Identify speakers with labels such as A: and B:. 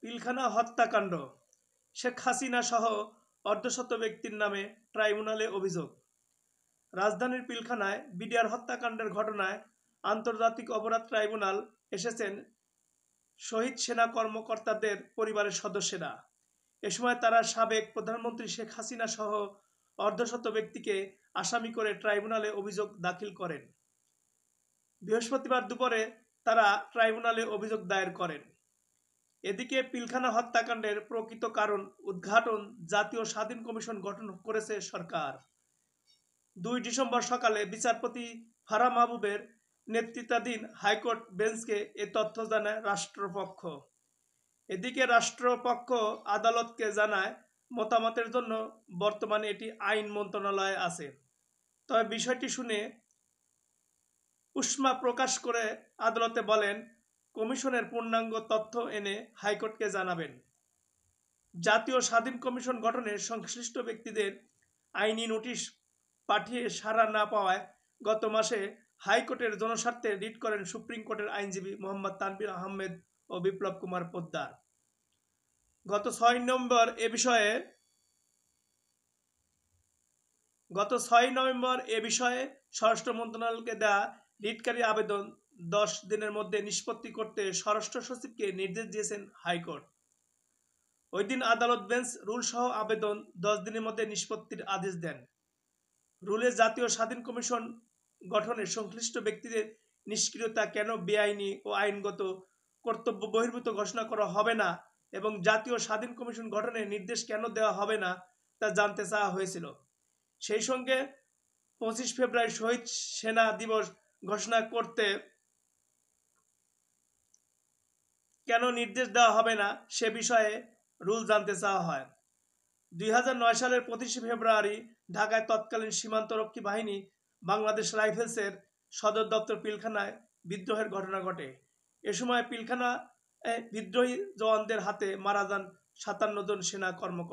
A: পিলখানা হত্যাকাণ্ড, শেখ হাসিনা সহ অর্ধশত ব্যক্তির নামে ট্রাইব্যুনালে অভিযোগ। রাজধানীর পিলখানায় বিডিআর হত্যাকাণ্ডের ঘটনায় আন্তর্জাতিক অপরাধ ট্রাইব্যুনাল এসেছেন শহীদ সেনা কর্মকর্তাদের পরিবারের সদস্যরা। এ সময় তারা সাবেক প্রধানমন্ত্রী শেখ হাসিনা সহ অর্ধশত ব্যক্তিকে আসামি করে ট্রাইব্যুনালে অভিযোগ দাখিল করেন। বৃহস্পতিবার দুপুরে তারা ট্রাইব্যুনালে অভিযোগ দায়ের করেন। এদিকে পিলখানা হত্যাকাণ্ডের প্রকৃত কারণ উদ্ঘাটন জাতীয় স্বাধীন কমিশন গঠন করেছে সরকার। 2 ডিসেম্বর সকালে বিচারপতি ফারাহ মাহবুবের নেতৃত্বাধীন হাইকোর্ট বেঞ্চকে এ তথ্য জানায় রাষ্ট্রপক্ষ। এদিকে রাষ্ট্রপক্ষ আদালতকে জানায় মতামতের জন্য বর্তমানে এটি আইন মন্ত্রণালয়ে আছে, তবে বিষয়টি শুনে উষ্মা প্রকাশ করে আদালতে বলেন কমিশনের পূর্ণাঙ্গ তথ্য এনে হাইকোর্টকে জানাবেন। জাতীয় স্বাধীন কমিশন গঠনে সংশ্লিষ্ট ব্যক্তিদের আইনি নোটিশ পাঠিয়ে সাড়া না পাওয়ায় গত মাসে হাইকোর্টের জনস্বার্থে রিট করেন সুপ্রিম কোর্টের আইনজীবী মোহাম্মদ তানভীর আহমেদ ও বিপ্লব কুমার পোদ্দার। গত 6 নভেম্বর এ বিষয়ে স্বরাষ্ট্র মন্ত্রণালয়কে দেওয়া রিটকারী আবেদন 10 দিনের মধ্যে নিষ্পত্তি করতে স্বরাষ্ট্র সচিবকে নির্দেশ দিয়েছেন হাইকোর্ট। ওই দিন আদালত বেঞ্চ রুলসহ আবেদন 10 দিনের মধ্যে নিষ্পত্তির আদেশ দেন। রুলে জাতীয় স্বাধীন কমিশন গঠনে সংশ্লিষ্ট ব্যক্তিদের নিষ্ক্রিয়তা কেন বেআইনি ও আইনগত কর্তব্য বহির্ভূত ঘোষণা করা হবে না এবং জাতীয় স্বাধীন কমিশন গঠনের নির্দেশ কেন দেওয়া হবে না তা জানতে চাওয়া হয়েছিল। সেই সঙ্গে 25 ফেব্রুয়ারি শহীদ সেনা দিবস ঘোষণা করতে কেন নির্দেশ দেওয়া হবে না সে বিষয়ে রুল জানতে চাওয়া হয়। 2009 সালের 25 ফেব্রুয়ারি ঢাকায় তৎকালীন সীমান্তরক্ষী বাহিনী বাংলাদেশ রাইফেলসের সদর দপ্তর পিলখানায় বিদ্রোহের ঘটনা ঘটে। এ সময় পিলখানা বিদ্রোহী জওয়ানদের হাতে মারা যান 57 জন সেনা কর্মকর্তা।